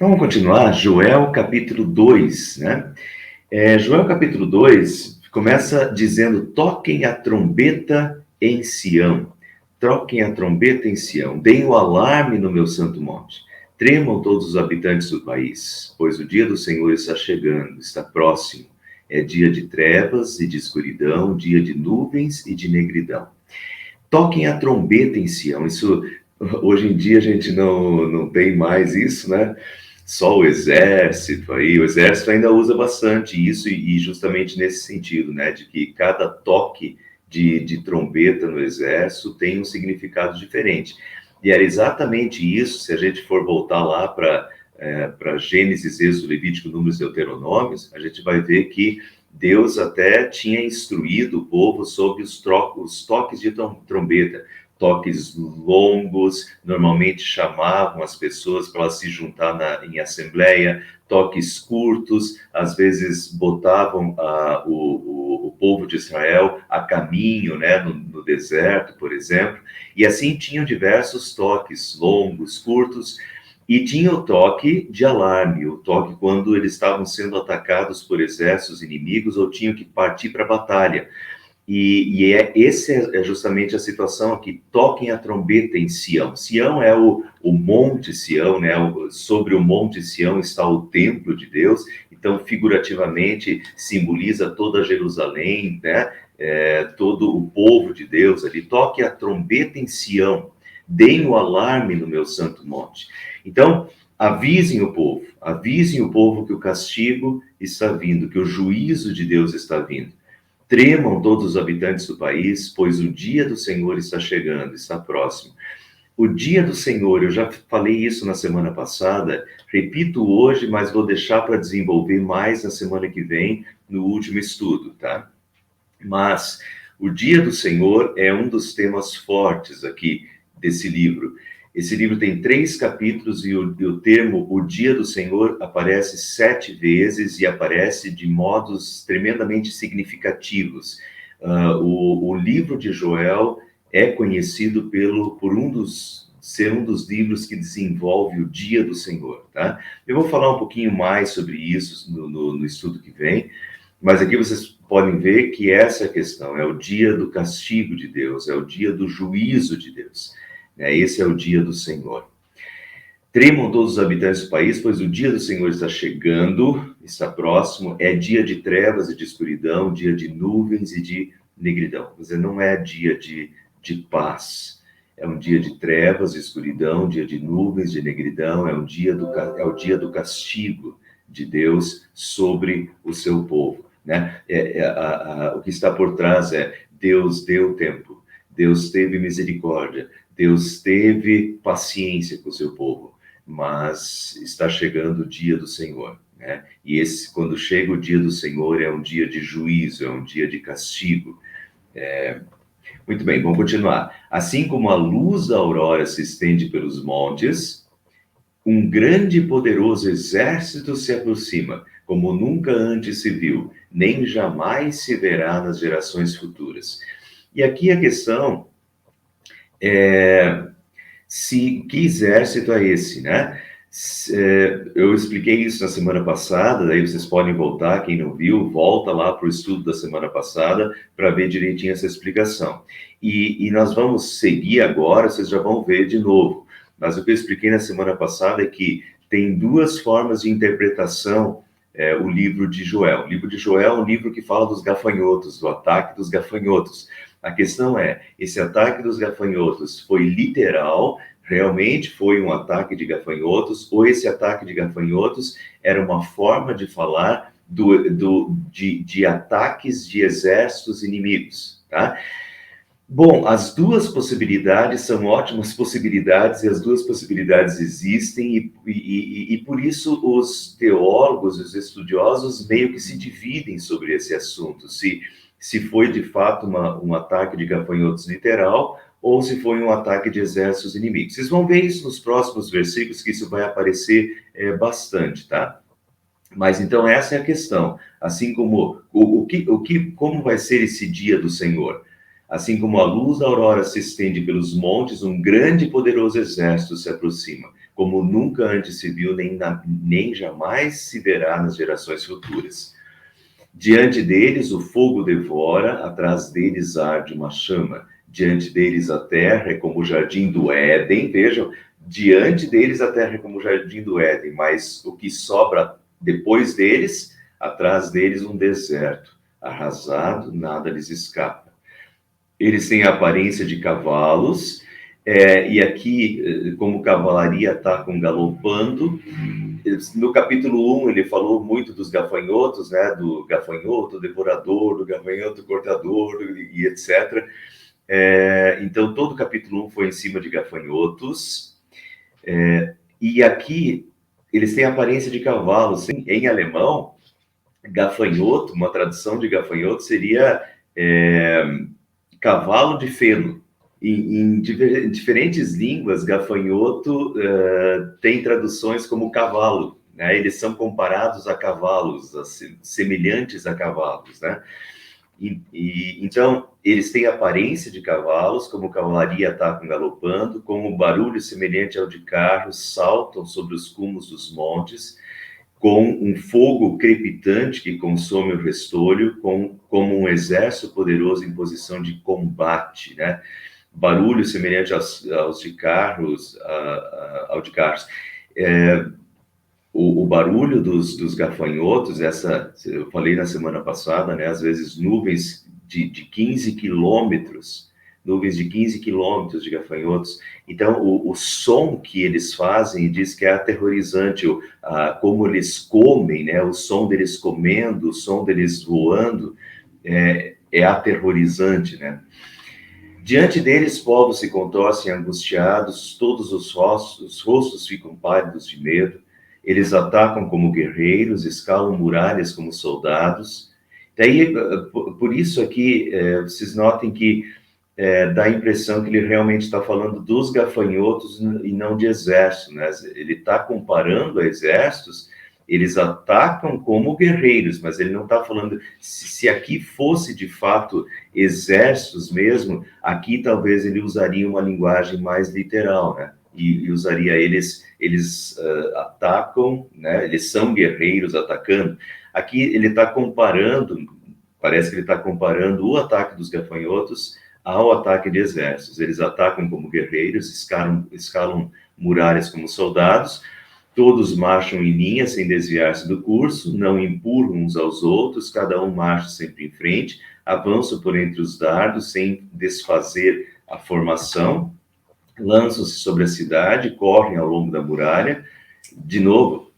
Então, vamos continuar, Joel capítulo 2, né? Joel capítulo 2 começa dizendo: toquem a trombeta em Sião, toquem a trombeta em Sião, deem o alarme no meu santo monte, tremam todos os habitantes do país, pois o dia do Senhor está chegando, está próximo, é dia de trevas e de escuridão, dia de nuvens e de negridão. Toquem a trombeta em Sião. Isso, hoje em dia a gente não tem mais isso, né? Só o exército aí, o exército ainda usa bastante isso e justamente nesse sentido, né? De que cada toque de trombeta no exército tem um significado diferente. E era exatamente isso, se a gente for voltar lá para Gênesis, Êxodo, Levítico, Números e Deuteronômios, a gente vai ver que Deus até tinha instruído o povo sobre os toques de trombeta, toques longos, normalmente chamavam as pessoas para se juntar em assembleia, toques curtos, às vezes botavam o povo de Israel a caminho, né, no deserto, por exemplo, e assim tinham diversos toques longos, curtos. E tinha o toque de alarme, o toque quando eles estavam sendo atacados por exércitos inimigos ou tinham que partir para a batalha. Esse é justamente a situação aqui: toquem a trombeta em Sião. Sião é o Monte Sião, né? Sobre o Monte Sião está o templo de Deus, então figurativamente simboliza toda Jerusalém, né? Todo o povo de Deus ali. Toque a trombeta em Sião, deem o alarme no meu santo monte. Então, avisem o povo que o castigo está vindo, que o juízo de Deus está vindo. Tremam todos os habitantes do país, pois o dia do Senhor está chegando, está próximo. O dia do Senhor, eu já falei isso na semana passada, repito hoje, mas vou deixar para desenvolver mais na semana que vem, no último estudo, tá? Mas o dia do Senhor é um dos temas fortes aqui desse livro. Esse livro tem 3 capítulos e o termo "o dia do Senhor" aparece 7 vezes e aparece de modos tremendamente significativos. O livro de Joel é conhecido ser um dos livros que desenvolve o dia do Senhor, tá? Eu vou falar um pouquinho mais sobre isso no estudo que vem, mas aqui vocês podem ver que essa é a questão: é o dia do castigo de Deus, é o dia do juízo de Deus. Esse é o dia do Senhor. Tremam todos os habitantes do país, pois o dia do Senhor está chegando, está próximo, é dia de trevas e de escuridão, dia de nuvens e de negridão. Quer dizer, não é dia de paz, é um dia de trevas, escuridão, dia de nuvens, de negridão, é o dia do castigo de Deus sobre o seu povo, né? O que está por trás é: Deus deu tempo, Deus teve misericórdia, Deus teve paciência com o seu povo, mas está chegando o dia do Senhor, né? E quando chega o dia do Senhor, é um dia de juízo, é um dia de castigo. Muito bem, vamos continuar. Assim como a luz da aurora se estende pelos montes, um grande e poderoso exército se aproxima, como nunca antes se viu, nem jamais se verá nas gerações futuras. E aqui a questão que exército é esse, né? Eu expliquei isso na semana passada, daí vocês podem voltar, quem não viu, volta lá para o estudo da semana passada para ver direitinho essa explicação. E nós vamos seguir agora, vocês já vão ver de novo. Mas o que eu expliquei na semana passada é que tem 2 formas de interpretação o livro de Joel. O livro de Joel é um livro que fala dos gafanhotos, do ataque dos gafanhotos. A questão é: esse ataque dos gafanhotos foi literal, realmente foi um ataque de gafanhotos, ou esse ataque de gafanhotos era uma forma de falar de ataques de exércitos inimigos, tá? Bom, as 2 possibilidades são ótimas possibilidades, e as 2 possibilidades existem, e por isso os teólogos, os estudiosos, meio que se dividem sobre esse assunto, se foi de fato um ataque de gafanhotos literal, ou se foi um ataque de exércitos inimigos. Vocês vão ver isso nos próximos versículos, que isso vai aparecer bastante, tá? Mas então essa é a questão. Assim como como vai ser esse dia do Senhor? Assim como a luz da aurora se estende pelos montes, um grande e poderoso exército se aproxima. como nunca antes se viu, nem jamais se verá nas gerações futuras. Diante deles o fogo devora, atrás deles arde uma chama. Diante deles a terra é como o jardim do Éden. Vejam, diante deles a terra é como o jardim do Éden, mas o que sobra depois deles, atrás deles um deserto. Arrasado, nada lhes escapa. Eles têm a aparência de cavalos, e aqui, como cavalaria, atacam galopando. No capítulo 1, ele falou muito dos gafanhotos, né? Do gafanhoto devorador, do gafanhoto cortador e etc. Então, todo o capítulo 1 foi em cima de gafanhotos. E aqui, eles têm a aparência de cavalos. Em alemão, gafanhoto, uma tradução de gafanhoto seria cavalo de feno. Em diferentes línguas, gafanhoto tem traduções como cavalo, né? Eles são comparados a cavalos, assim, semelhantes a cavalos, né? Então, eles têm aparência de cavalos, como cavalaria atacam galopando, com um barulho semelhante ao de carros, saltam sobre os cumes dos montes, com um fogo crepitante que consome o restolho, como um exército poderoso em posição de combate, né? Barulho semelhante aos de carros, ao de carros. O barulho dos gafanhotos, eu falei na semana passada, né? Às vezes nuvens de 15 quilômetros, nuvens de 15 quilômetros de gafanhotos. Então, o som que eles fazem diz que é aterrorizante, como eles comem, né? O som deles comendo, o som deles voando, é aterrorizante, né? Diante deles, povos se contorcem angustiados, todos os rostos ficam pálidos de medo. Eles atacam como guerreiros, escalam muralhas como soldados. Daí, por isso aqui, vocês notem que dá a impressão que ele realmente está falando dos gafanhotos e não de exércitos, né? Ele está comparando a exércitos. Eles atacam como guerreiros, mas ele não está falando... Se aqui fosse, de fato, exércitos mesmo, aqui talvez ele usaria uma linguagem mais literal, né? E usaria eles atacam, né? Eles são guerreiros atacando. Aqui ele está comparando, parece que ele está comparando o ataque dos gafanhotos ao ataque de exércitos. Eles atacam como guerreiros, escalam muralhas como soldados. Todos marcham em linha sem desviar-se do curso, não empurram uns aos outros, cada um marcha sempre em frente, avançam por entre os dardos sem desfazer a formação, lançam-se sobre a cidade, correm ao longo da muralha. De novo,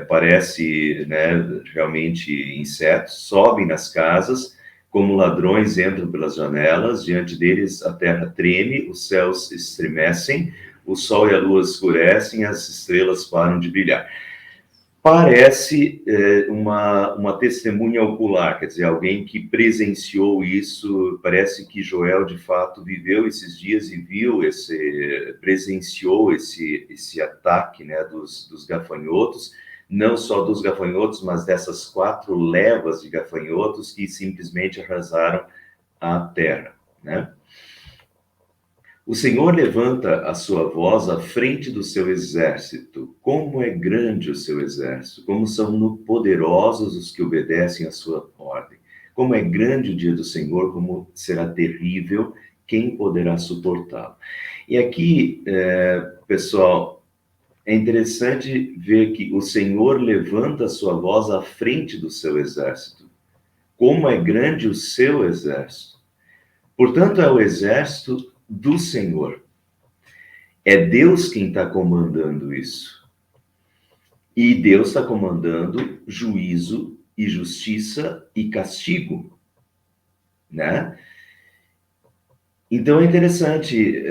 parece, né, realmente insetos, sobem nas casas, como ladrões entram pelas janelas, diante deles a terra treme, os céus estremecem, o sol e a lua escurecem, as estrelas param de brilhar. Parece uma testemunha ocular, quer dizer, alguém que presenciou isso. Parece que Joel, de fato, viveu esses dias e presenciou esse ataque, né, dos gafanhotos, não só dos gafanhotos, mas dessas 4 levas de gafanhotos que simplesmente arrasaram a terra, né? O Senhor levanta a sua voz à frente do seu exército. Como é grande o seu exército, como são poderosos os que obedecem à sua ordem. Como é grande o dia do Senhor, como será terrível, quem poderá suportá-lo. E aqui, pessoal, é interessante ver que o Senhor levanta a sua voz à frente do seu exército. Como é grande o seu exército. Portanto, é o exército do Senhor. É Deus quem está comandando isso. E Deus está comandando juízo e justiça e castigo, né? Então é interessante,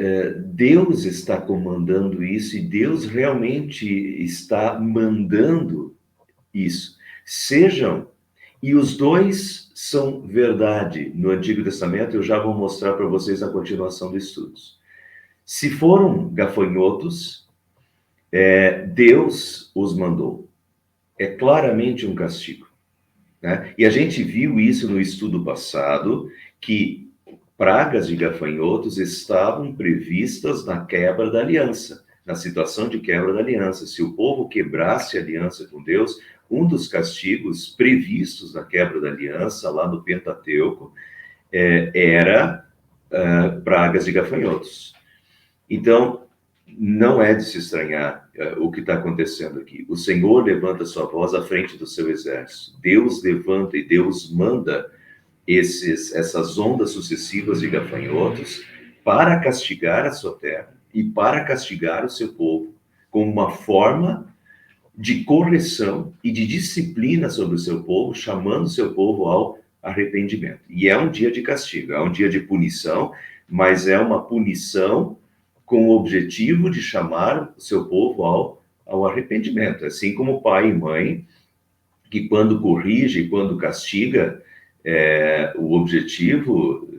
Deus está comandando isso e Deus realmente está mandando isso. E os dois são verdade. No Antigo Testamento, eu já vou mostrar para vocês a continuação dos estudos. Se foram gafanhotos, Deus os mandou. É claramente um castigo, né? E a gente viu isso no estudo passado, que pragas de gafanhotos estavam previstas na quebra da aliança. na situação de quebra da aliança. Se o povo quebrasse a aliança com Deus, um dos castigos previstos na quebra da aliança, lá no Pentateuco, era pragas de gafanhotos. Então, não é de se estranhar o que está acontecendo aqui. O Senhor levanta sua voz à frente do seu exército. Deus levanta e Deus manda essas ondas sucessivas de gafanhotos para castigar a sua terra e para castigar o seu povo, como uma forma de correção e de disciplina sobre o seu povo, chamando o seu povo ao arrependimento. E é um dia de castigo, é um dia de punição, mas é uma punição com o objetivo de chamar o seu povo ao arrependimento. Assim como pai e mãe, que quando corrige, quando castiga, o objetivo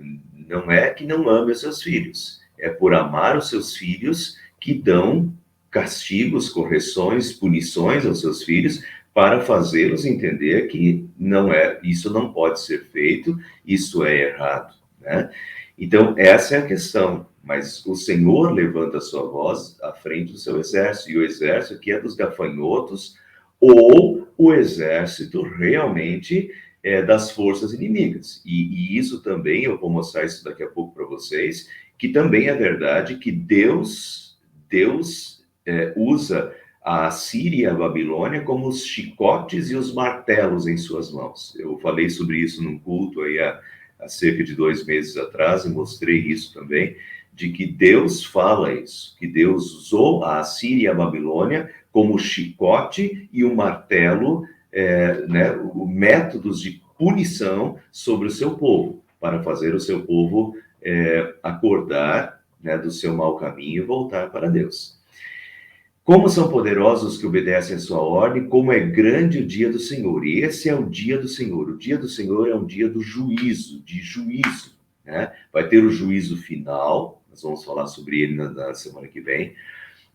não é que não ame os seus filhos, é por amar os seus filhos que dão castigos, correções, punições aos seus filhos, para fazê-los entender que isso não pode ser feito, isso é errado, né? Então, essa é a questão. Mas o Senhor levanta a sua voz à frente do seu exército, e o exército aqui é dos gafanhotos, ou o exército realmente das forças inimigas. E isso também, eu vou mostrar isso daqui a pouco para vocês, que também é verdade que Deus usa a Síria e a Babilônia como os chicotes e os martelos em suas mãos. Eu falei sobre isso num culto aí há cerca de 2 meses atrás, e mostrei isso também, de que Deus fala isso, que Deus usou a Síria e a Babilônia como o chicote e o martelo, métodos de punição sobre o seu povo, para fazer o seu povo acordar, né, do seu mau caminho e voltar para Deus. Como são poderosos que obedecem a sua ordem, como é grande o dia do Senhor. E esse é o dia do Senhor. O dia do Senhor é um dia do juízo, né? Vai ter o juízo final, nós vamos falar sobre ele na semana que vem,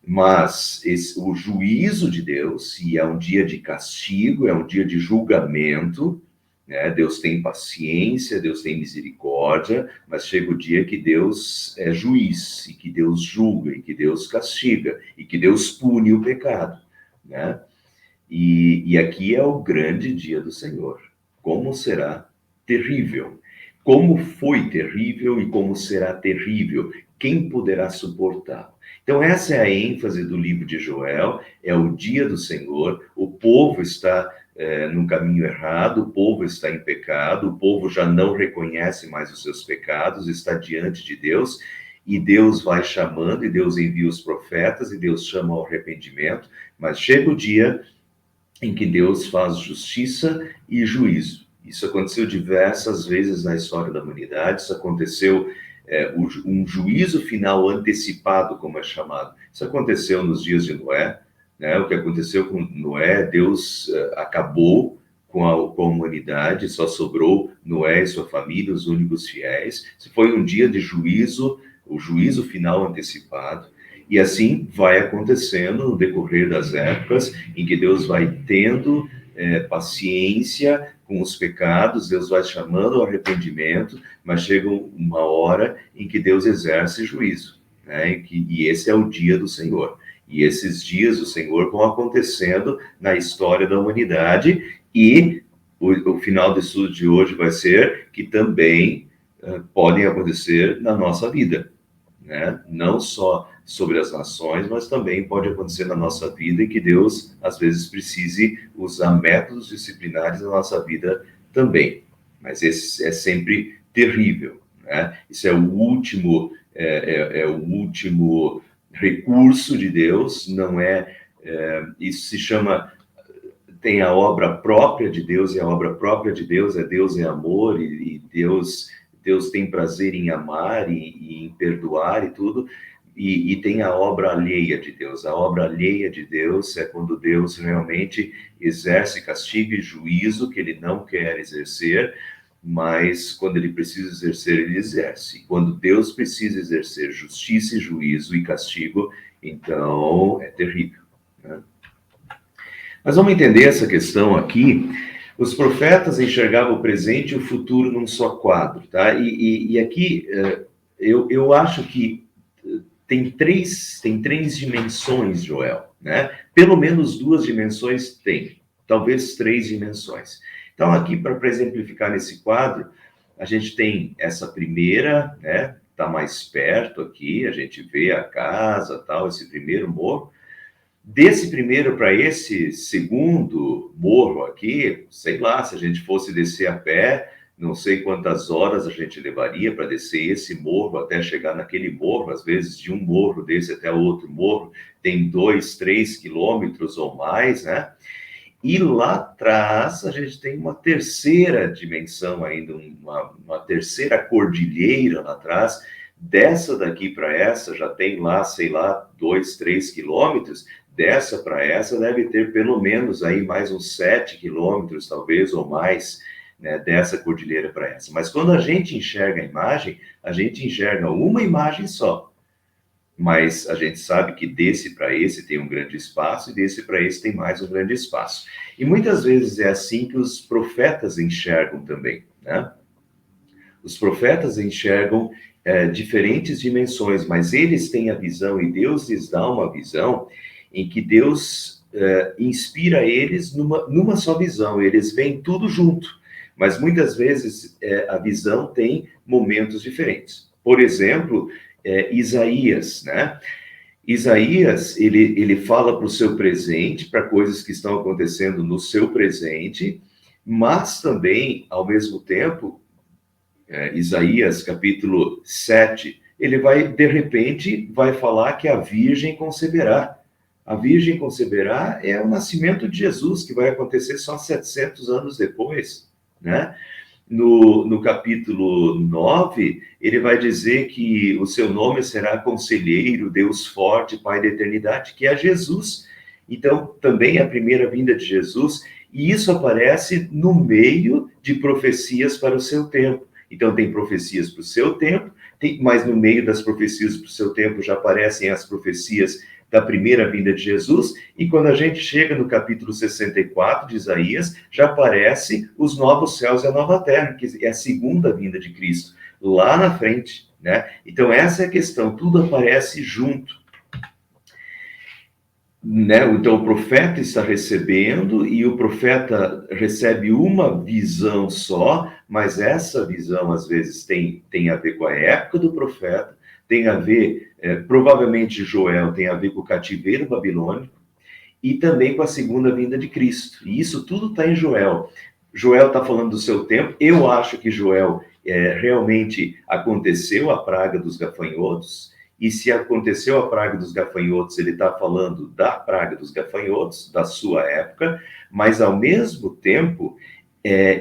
mas o juízo de Deus, e é um dia de castigo, é um dia de julgamento, né? Deus tem paciência, Deus tem misericórdia, mas chega o dia que Deus é juiz, e que Deus julga, e que Deus castiga, e que Deus pune o pecado, né? E aqui é o grande dia do Senhor. Como será terrível. Como foi terrível e como será terrível. Quem poderá suportá-lo? Então, essa é a ênfase do livro de Joel, é o dia do Senhor, o povo está no caminho errado, o povo está em pecado, o povo já não reconhece mais os seus pecados, está diante de Deus, e Deus vai chamando, e Deus envia os profetas, e Deus chama ao arrependimento, mas chega o dia em que Deus faz justiça e juízo. Isso aconteceu diversas vezes na história da humanidade, isso aconteceu, um juízo final antecipado, como é chamado. Isso aconteceu nos dias de Noé, né? O que aconteceu com Noé, Deus acabou com a humanidade, só sobrou Noé e sua família, os únicos fiéis. Isso foi um dia de juízo, o juízo final antecipado. E assim vai acontecendo no decorrer das épocas, em que Deus vai tendo paciência com os pecados, Deus vai chamando ao arrependimento, mas chega uma hora em que Deus exerce juízo, né? E esse é o dia do Senhor. E esses dias do Senhor vão acontecendo na história da humanidade, e o final do estudo de hoje vai ser que também podem acontecer na nossa vida, né? Não só sobre as nações, mas também pode acontecer na nossa vida, e que Deus, às vezes, precise usar métodos disciplinares na nossa vida também. Mas esse é sempre terrível, né? Isso é o último, o último recurso de Deus, não isso se chama, tem a obra própria de Deus, e a obra própria de Deus é amor, e Deus tem prazer em amar e em perdoar e tudo. E tem a obra alheia de Deus. A obra alheia de Deus é quando Deus realmente exerce castigo e juízo que ele não quer exercer, mas quando ele precisa exercer, ele exerce. Quando Deus precisa exercer justiça e juízo e castigo, então é terrível, né? Mas vamos entender essa questão aqui. Os profetas enxergavam o presente e o futuro num só quadro, tá? E aqui eu acho que tem três dimensões, Joel, né? Pelo menos duas dimensões tem, talvez três dimensões. Então, aqui, para exemplificar nesse quadro, a gente tem essa primeira, né? Está mais perto aqui, a gente vê a casa, tal, esse primeiro morro. Desse primeiro para esse segundo morro aqui, sei lá, se a gente fosse descer a pé, não sei quantas horas a gente levaria para descer esse morro até chegar naquele morro. Às vezes, de um morro desse até o outro morro, tem 2, 3 quilômetros ou mais, né? E lá atrás a gente tem uma terceira dimensão ainda, uma terceira cordilheira lá atrás. Dessa daqui para essa já tem lá, sei lá, 2, 3 quilômetros. Dessa para essa deve ter pelo menos aí mais uns 7 quilômetros, talvez, ou mais, né, dessa cordilheira para essa. Mas quando a gente enxerga a imagem, a gente enxerga uma imagem só. Mas a gente sabe que desse para esse tem um grande espaço e desse para esse tem mais um grande espaço. E muitas vezes é assim que os profetas enxergam também, né? Os profetas enxergam diferentes dimensões, mas eles têm a visão e Deus lhes dá uma visão em que Deus inspira eles numa só visão. Eles veem tudo junto, mas muitas vezes a visão tem momentos diferentes. Por exemplo, Isaías, né? Isaías, ele fala para o seu presente, para coisas que estão acontecendo no seu presente, mas também, ao mesmo tempo, Isaías, capítulo 7, ele vai, de repente, vai falar que a Virgem conceberá. A Virgem conceberá é o nascimento de Jesus, que vai acontecer só 700 anos depois, né? No capítulo 9, ele vai dizer que o seu nome será Conselheiro, Deus Forte, Pai da Eternidade, que é Jesus. Então, também é a primeira vinda de Jesus, e isso aparece no meio de profecias para o seu tempo. Então, tem profecias para o seu tempo, mas no meio das profecias para o seu tempo já aparecem as profecias da primeira vinda de Jesus, e quando a gente chega no capítulo 64 de Isaías, já aparece os novos céus e a nova terra, que é a segunda vinda de Cristo, lá na frente, né? Então essa é a questão, tudo aparece junto, né? Então o profeta está recebendo, e o profeta recebe uma visão só, mas essa visão às vezes tem a ver com a época do profeta, tem a ver, provavelmente Joel tem a ver com o cativeiro babilônico e também com a segunda vinda de Cristo. E isso tudo está em Joel. Joel está falando do seu tempo. Eu acho que Joel realmente aconteceu a praga dos gafanhotos. E se aconteceu a praga dos gafanhotos, ele está falando da praga dos gafanhotos, da sua época, mas ao mesmo tempo,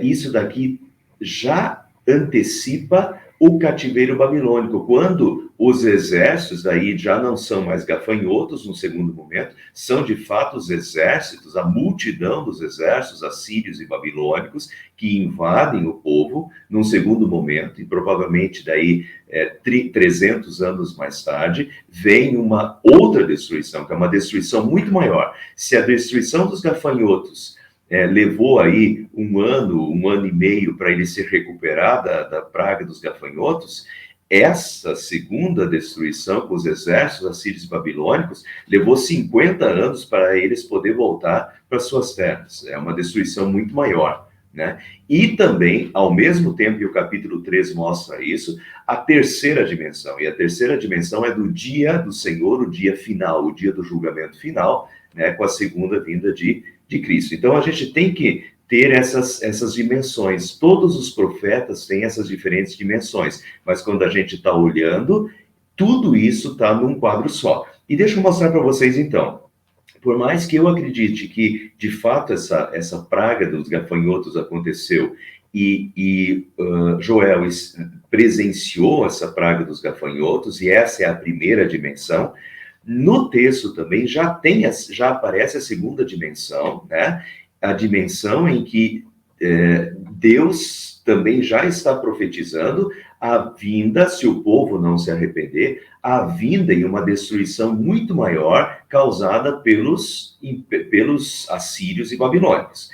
isso daqui já antecipa o cativeiro babilônico, quando os exércitos aí já não são mais gafanhotos no segundo momento, são de fato os exércitos, a multidão dos exércitos assírios e babilônicos que invadem o povo num segundo momento, e provavelmente daí 300 anos mais tarde, vem uma outra destruição, que é uma destruição muito maior. Se a destruição dos gafanhotos levou aí um ano e meio para ele se recuperar da praga dos gafanhotos, essa segunda destruição com os exércitos assírios e babilônicos levou 50 anos para eles poderem voltar para suas terras. É uma destruição muito maior, né? E também, ao mesmo tempo, e o capítulo 3 mostra isso, a terceira dimensão. E a terceira dimensão é do dia do Senhor, o dia final, o dia do julgamento final, né, com a segunda vinda de Cristo. Então, a gente tem que ter essas dimensões. Todos os profetas têm essas diferentes dimensões, mas quando a gente está olhando, tudo isso está num quadro só. E deixa eu mostrar para vocês, então. Por mais que eu acredite que, de fato, essa praga dos gafanhotos aconteceu e Joel presenciou essa praga dos gafanhotos, e essa é a primeira dimensão, no texto também já aparece a segunda dimensão, né? A dimensão em que Deus também já está profetizando a vinda, se o povo não se arrepender, a vinda e uma destruição muito maior causada pelos assírios e babilônicos.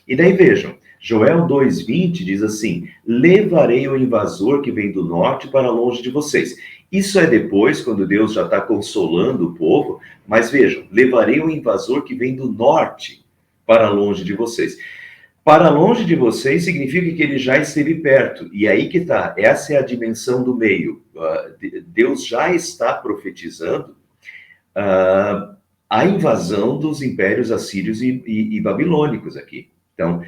E daí vejam, Joel 2,20 diz assim: levarei o invasor que vem do norte para longe de vocês. Isso é depois, quando Deus já está consolando o povo, mas vejam, levarei um invasor que vem do norte para longe de vocês. Para longe de vocês significa que ele já esteve perto, e aí que está, essa é a dimensão do meio. Deus já está profetizando a invasão dos impérios assírios e babilônicos aqui. Então,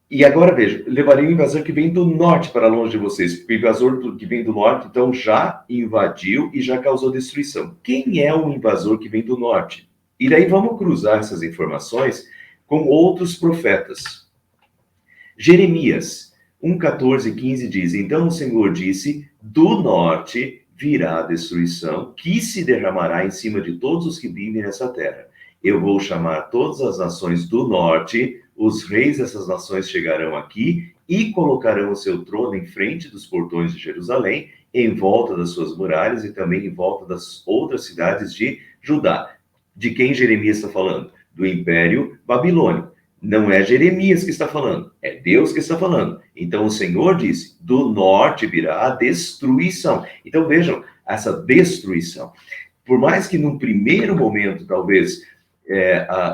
e agora veja, levarei um invasor que vem do norte para longe de vocês. O invasor que vem do norte, então, já invadiu e já causou destruição. Quem é o invasor que vem do norte? E daí vamos cruzar essas informações com outros profetas. Jeremias 1, 14 e 15 diz: Então o Senhor disse, do norte virá a destruição, que se derramará em cima de todos os que vivem nessa terra. Eu vou chamar todas as nações do norte, os reis dessas nações chegarão aqui e colocarão o seu trono em frente dos portões de Jerusalém, em volta das suas muralhas e também em volta das outras cidades de Judá. De quem Jeremias está falando? Do Império Babilônico. Não é Jeremias que está falando, é Deus que está falando. Então o Senhor disse, do norte virá a destruição. Então vejam, essa destruição. Por mais que num primeiro momento, talvez,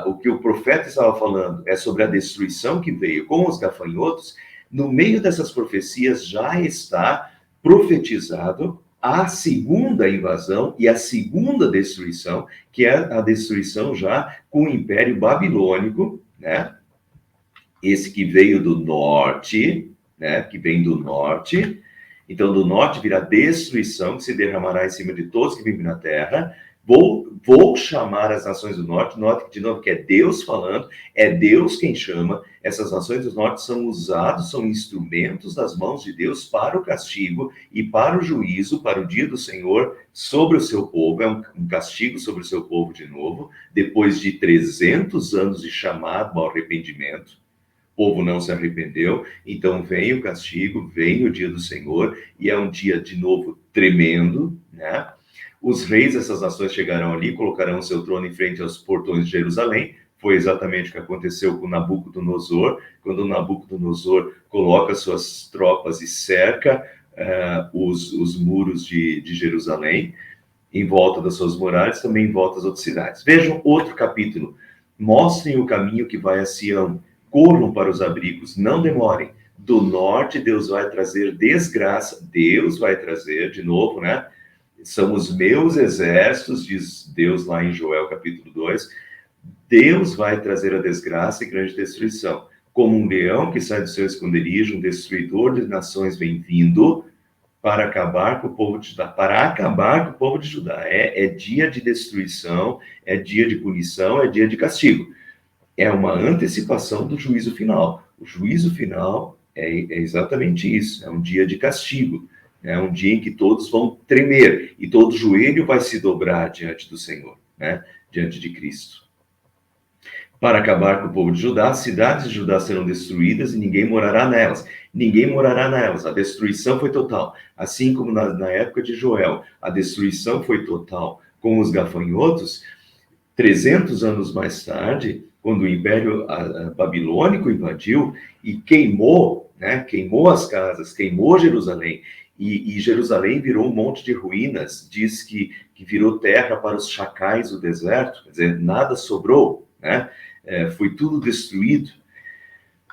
o que o profeta estava falando é sobre a destruição que veio com os gafanhotos, no meio dessas profecias já está profetizado a segunda invasão e a segunda destruição, que é a destruição já com o Império Babilônico, né? Esse que veio do norte, né? Que vem do norte. Então, do norte virá destruição, que se derramará em cima de todos que vivem na terra. Vou chamar as nações do norte. Note de novo que é Deus falando, é Deus quem chama. Essas nações do norte são usados, são instrumentos das mãos de Deus para o castigo e para o juízo, para o dia do Senhor sobre o seu povo. É um castigo sobre o seu povo de novo, depois de 300 anos de chamado ao arrependimento. O povo não se arrependeu, então vem o castigo, vem o dia do Senhor, e é um dia de novo tremendo, né? Os reis dessas nações chegarão ali, colocarão o seu trono em frente aos portões de Jerusalém. Foi exatamente o que aconteceu com Nabucodonosor, quando Nabucodonosor coloca suas tropas e cerca os muros de Jerusalém, em volta das suas muralhas, também em volta das outras cidades. Vejam outro capítulo. Mostrem o caminho que vai a Sião, corram para os abrigos, não demorem. Do norte Deus vai trazer desgraça, Deus vai trazer, de novo, né? São os meus exércitos, diz Deus lá em Joel capítulo 2, Deus vai trazer a desgraça e grande destruição. Como um leão que sai do seu esconderijo, um destruidor de nações vem vindo para acabar com o povo de Judá. Para acabar com o povo de Judá. É dia de destruição, é dia de punição, é dia de castigo. É uma antecipação do juízo final. O juízo final é exatamente isso, é um dia de castigo. É um dia em que todos vão tremer e todo joelho vai se dobrar diante do Senhor, né? Diante de Cristo. Para acabar com o povo de Judá, as cidades de Judá serão destruídas e ninguém morará nelas. Ninguém morará nelas. A destruição foi total. Assim como na época de Joel, a destruição foi total com os gafanhotos. 300 anos mais tarde, quando o Império Babilônico invadiu e queimou, né? Queimou as casas, queimou Jerusalém. E Jerusalém virou um monte de ruínas, diz que virou terra para os chacais do deserto, quer dizer, nada sobrou, né? Foi tudo destruído,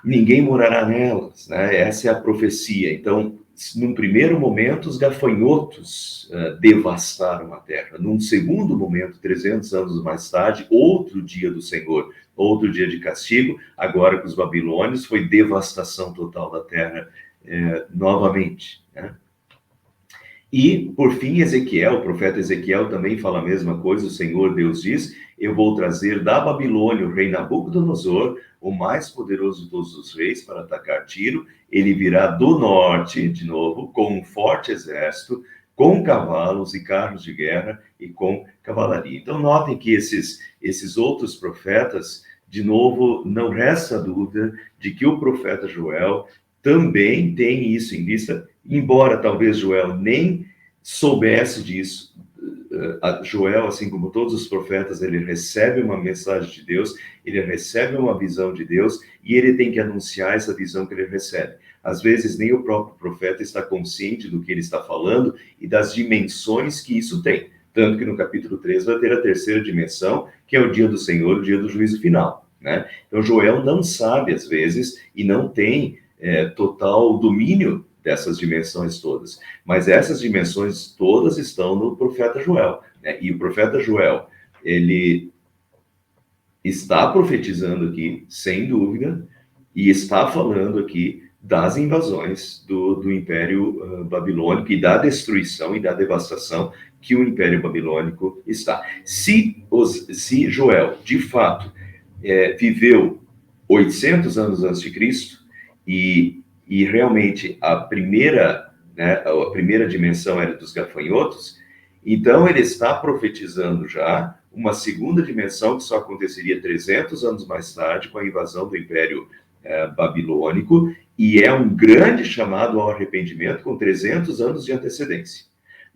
ninguém morará nelas, né? Essa é a profecia. Então, num primeiro momento, os gafanhotos devastaram a terra. Num segundo momento, 300 anos mais tarde, outro dia do Senhor, outro dia de castigo, agora com os babilônios, foi devastação total da terra novamente, né? E, por fim, Ezequiel, o profeta Ezequiel também fala a mesma coisa. O Senhor Deus diz, eu vou trazer da Babilônia o rei Nabucodonosor, o mais poderoso de todos os reis, para atacar Tiro. Ele virá do norte, de novo, com um forte exército, com cavalos e carros de guerra e com cavalaria. Então, notem que esses outros profetas, de novo, não resta dúvida de que o profeta Joel também tem isso em vista, embora talvez Joel nem soubesse disso. Joel, assim como todos os profetas, ele recebe uma mensagem de Deus, ele recebe uma visão de Deus e ele tem que anunciar essa visão que ele recebe. às vezes nem o próprio profeta está consciente do que ele está falando e das dimensões que isso tem. Tanto que no capítulo 3 vai ter a terceira dimensão, que é o dia do Senhor, o dia do juízo final, né? Então Joel não sabe, às vezes, e não tem total domínio dessas dimensões todas. Mas essas dimensões todas estão no profeta Joel, né? E o profeta Joel, ele está profetizando aqui, sem dúvida, e está falando aqui das invasões do Império Babilônico e da destruição e da devastação que o Império Babilônico está. Se Joel, de fato, viveu 800 anos antes de Cristo e realmente a primeira dimensão era dos gafanhotos, então ele está profetizando já uma segunda dimensão que só aconteceria 300 anos mais tarde com a invasão do Império Babilônico, e é um grande chamado ao arrependimento com 300 anos de antecedência.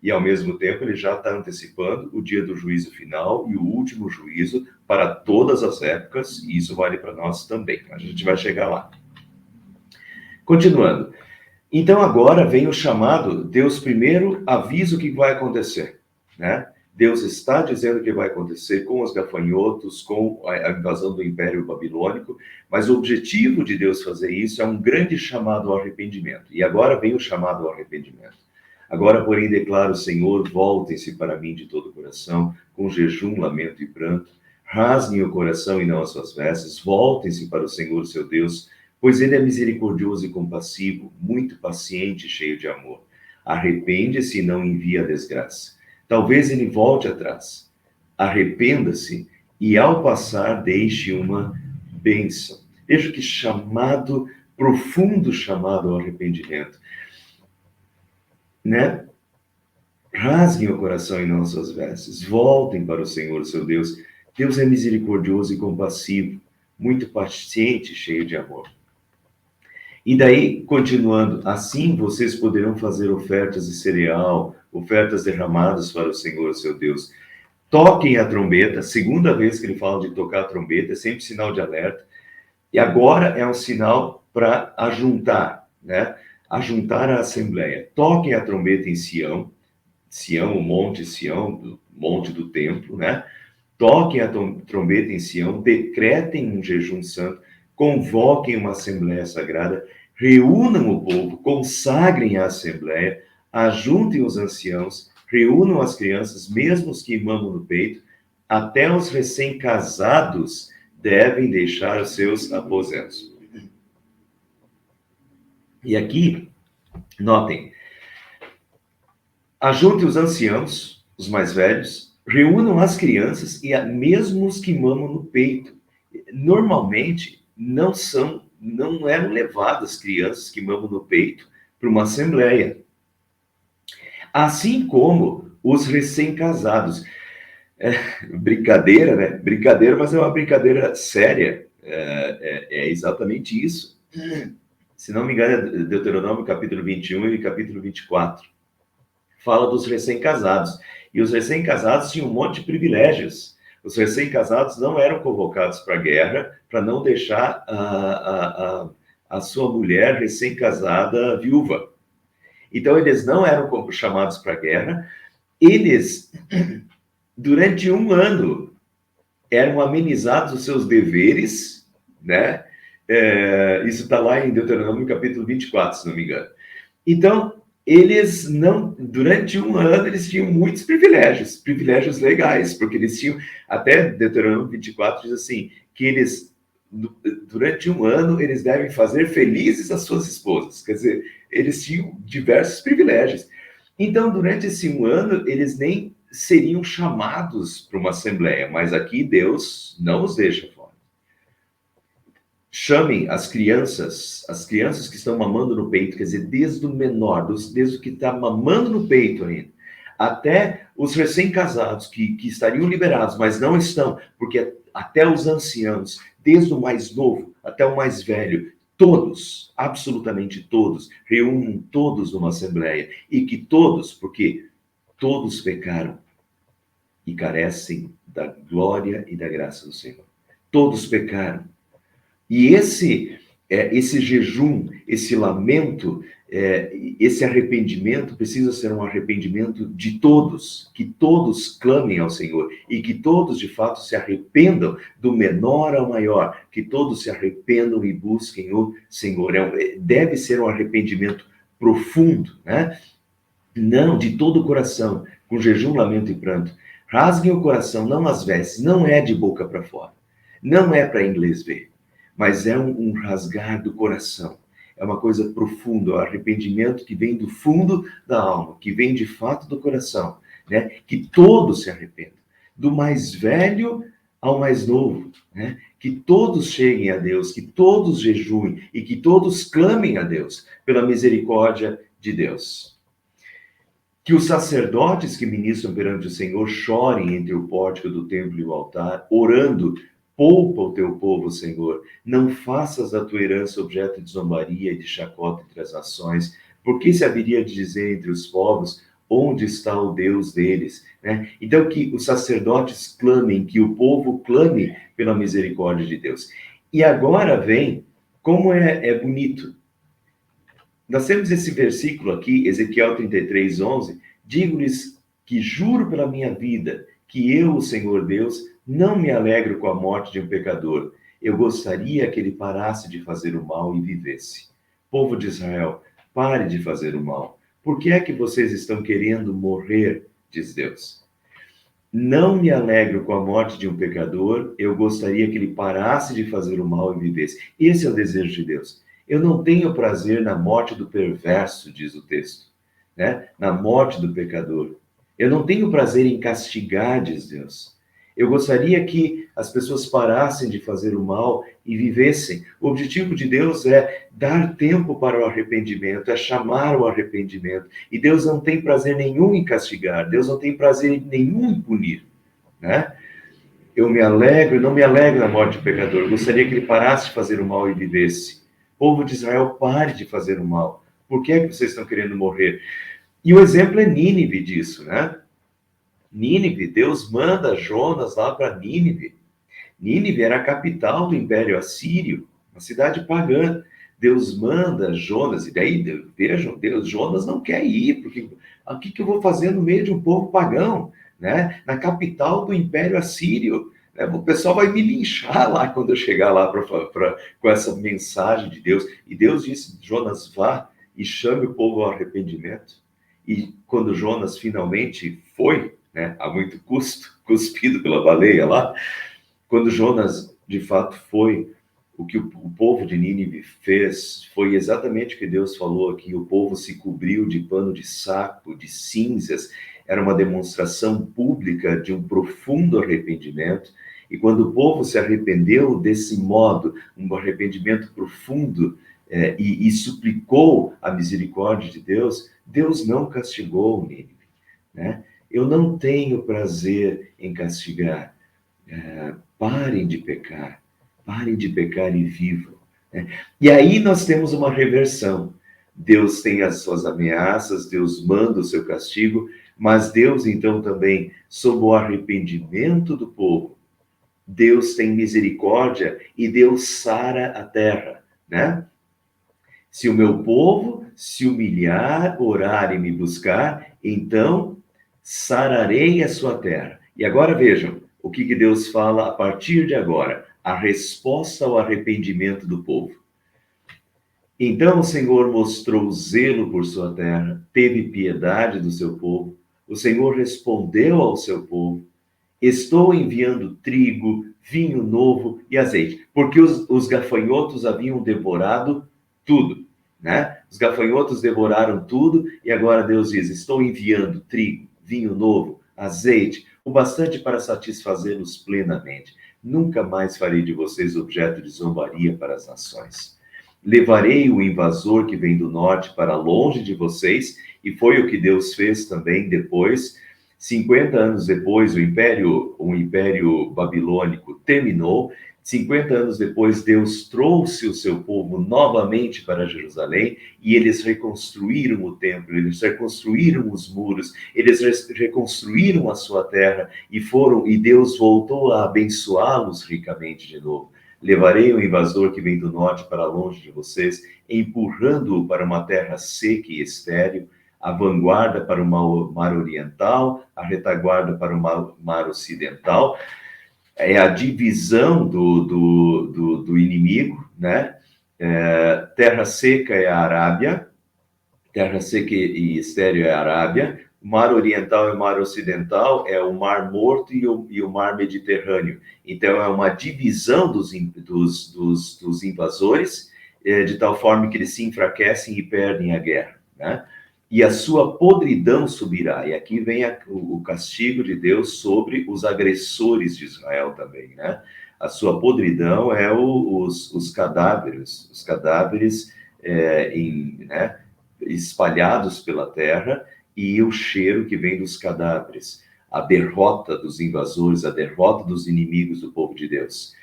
E, ao mesmo tempo, ele já está antecipando o dia do juízo final e o último juízo para todas as épocas, e isso vale para nós também. A gente vai chegar lá. Continuando. Então, agora vem o chamado, Deus primeiro avisa o que vai acontecer, né? Deus está dizendo o que vai acontecer com os gafanhotos, com a invasão do Império Babilônico, mas o objetivo de Deus fazer isso é um grande chamado ao arrependimento. E agora vem o chamado ao arrependimento. Agora, porém, declara o Senhor, voltem-se para mim de todo o coração, com jejum, lamento e pranto, rasguem o coração e não as suas vestes, voltem-se para o Senhor, seu Deus, pois ele é misericordioso e compassivo, muito paciente e cheio de amor. Arrepende-se e não envia a desgraça. Talvez ele volte atrás. Arrependa-se e, ao passar, deixe uma bênção. Veja que chamado, profundo chamado ao arrependimento, né? Rasguem o coração e não as suas vestes. Voltem para o Senhor, seu Deus. Deus é misericordioso e compassivo, muito paciente e cheio de amor. E daí, continuando, assim vocês poderão fazer ofertas de cereal, ofertas derramadas para o Senhor, seu Deus. Toquem a trombeta, segunda vez que ele fala de tocar a trombeta, é sempre sinal de alerta. E agora é um sinal para ajuntar, né? Ajuntar a assembleia. Toquem a trombeta em Sião, o monte Sião, monte do templo, né? Toquem a trombeta em Sião, decretem um jejum santo, convoquem uma assembleia sagrada, reúnam o povo, consagrem a assembleia, ajuntem os anciãos, reúnam as crianças, mesmo os que mamam no peito, até os recém-casados devem deixar os seus aposentos. E aqui, notem, ajunte os anciãos, os mais velhos, reúnam as crianças e mesmo os que mamam no peito. Normalmente, não eram levadas crianças que mamam no peito para uma assembleia. Assim como os recém-casados. Brincadeira, né? Brincadeira, mas é uma brincadeira séria. É exatamente isso. Se não me engano, é Deuteronômio capítulo 21 e capítulo 24. Fala dos recém-casados. E os recém-casados tinham um monte de privilégios. Os recém-casados não eram convocados para a guerra para não deixar a sua mulher recém-casada viúva. Então, eles não eram chamados para a guerra. Eles, durante um ano, eram amenizados os seus deveres, né? Isso está lá em Deuteronômio capítulo 24, se não me engano. Então, eles não, durante um ano, eles tinham muitos privilégios legais, porque eles tinham, até Deuteronômio 24 diz assim, que eles, durante um ano, eles devem fazer felizes as suas esposas, quer dizer, eles tinham diversos privilégios. Então, durante esse um ano, eles nem seriam chamados para uma assembleia, mas aqui Deus não os deixa fora. Chamem as crianças que estão mamando no peito, quer dizer, desde o menor, desde o que está mamando no peito ainda, até os recém-casados que estariam liberados, mas não estão, porque até os anciãos, desde o mais novo até o mais velho, todos, absolutamente todos, reúnam todos numa assembleia, e que todos, porque todos pecaram e carecem da glória e da graça do Senhor. Todos pecaram. E esse jejum, esse lamento, esse arrependimento precisa ser um arrependimento de todos, que todos clamem ao Senhor e que todos de fato se arrependam, do menor ao maior, que todos se arrependam e busquem o Senhor. Deve ser um arrependimento profundo, né? Não, de todo o coração, com jejum, lamento e pranto. Rasguem o coração, não as vestes, não é de boca para fora, não é para inglês ver, mas é um rasgar do coração. É uma coisa profunda, é um arrependimento que vem do fundo da alma, que vem de fato do coração, né? Que todos se arrependam, do mais velho ao mais novo, né? Que todos cheguem a Deus, que todos jejuem e que todos clamem a Deus pela misericórdia de Deus. Que os sacerdotes que ministram perante o Senhor chorem entre o pórtico do templo e o altar, orando: poupa o teu povo, Senhor. Não faças da tua herança objeto de zombaria e de chacota entre as nações. Porque se haveria de dizer entre os povos: onde está o Deus deles? Né? Então, que os sacerdotes clamem, que o povo clame pela misericórdia de Deus. E agora vem, como é bonito. Nós temos esse versículo aqui, Ezequiel 33, 11. Digo-lhes que juro pela minha vida que eu, o Senhor Deus, não me alegro com a morte de um pecador. Eu gostaria que ele parasse de fazer o mal e vivesse. Povo de Israel, pare de fazer o mal. Por que é que vocês estão querendo morrer, diz Deus? Não me alegro com a morte de um pecador, eu gostaria que ele parasse de fazer o mal e vivesse. Esse é o desejo de Deus. Eu não tenho prazer na morte do perverso, diz o texto, né? Na morte do pecador. Eu não tenho prazer em castigar, diz Deus. Eu gostaria que as pessoas parassem de fazer o mal e vivessem. O objetivo de Deus é dar tempo para o arrependimento, é chamar o arrependimento. E Deus não tem prazer nenhum em castigar, Deus não tem prazer nenhum em punir, né? Eu me alegro, não me alegro na morte do pecador. Eu gostaria que ele parasse de fazer o mal e vivesse. Povo de Israel, pare de fazer o mal. Por que é que vocês estão querendo morrer? E o exemplo é Nínive disso, né? Nínive, Deus manda Jonas lá para Nínive. Nínive era a capital do Império Assírio, uma cidade pagã. Deus manda Jonas, e daí, vejam, Jonas não quer ir, porque o que eu vou fazer no meio de um povo pagão, né? Na capital do Império Assírio? Né? O pessoal vai me linchar lá quando eu chegar lá com essa mensagem de Deus. E Deus disse: Jonas, vá e chame o povo ao arrependimento. E quando Jonas finalmente foi, né, a muito custo, cuspido pela baleia lá, quando Jonas de fato foi, o que o povo de Nínive fez foi exatamente o que Deus falou aqui. O povo se cobriu de pano de saco, de cinzas. Era uma demonstração pública de um profundo arrependimento. E quando o povo se arrependeu desse modo, um arrependimento profundo, e suplicou a misericórdia de Deus, Deus não castigou Nínive, né? Eu não tenho prazer em castigar. Parem de pecar e vivam, né? E aí nós temos uma reversão. Deus tem as suas ameaças, Deus manda o seu castigo, mas Deus então também, sob o arrependimento do povo, Deus tem misericórdia e Deus sara a terra, né? Se o meu povo se humilhar, orar e me buscar, então sararei a sua terra. E agora vejam o que Deus fala a partir de agora, a resposta ao arrependimento do povo. Então o Senhor mostrou zelo por sua terra, teve piedade do seu povo. O Senhor respondeu ao seu povo: estou enviando trigo, vinho novo e azeite, porque os gafanhotos haviam devorado tudo, né? Os gafanhotos devoraram tudo e agora Deus diz: estou enviando trigo, vinho novo, azeite, o bastante para satisfazê-los plenamente. Nunca mais farei de vocês objeto de zombaria para as nações. Levarei o invasor que vem do norte para longe de vocês, e foi o que Deus fez também depois. 50 anos depois, o império babilônico terminou. 50 anos depois, Deus trouxe o seu povo novamente para Jerusalém e eles reconstruíram o templo, eles reconstruíram os muros, eles reconstruíram a sua terra e Deus voltou a abençoá-los ricamente de novo. Levarei o invasor que vem do norte para longe de vocês, empurrando-o para uma terra seca e estéril, a vanguarda para o mar oriental, a retaguarda para o mar ocidental. É a divisão do inimigo, né? Terra seca é a Arábia, terra seca e estéril é a Arábia, o mar oriental e o mar ocidental é o mar morto e o mar Mediterrâneo. Então é uma divisão dos invasores, de tal forma que eles se enfraquecem e perdem a guerra, né? E a sua podridão subirá. E aqui vem o castigo de Deus sobre os agressores de Israel também, né? A sua podridão é os cadáveres né, espalhados pela terra, e o cheiro que vem dos cadáveres, a derrota dos invasores, a derrota dos inimigos do povo de Deus.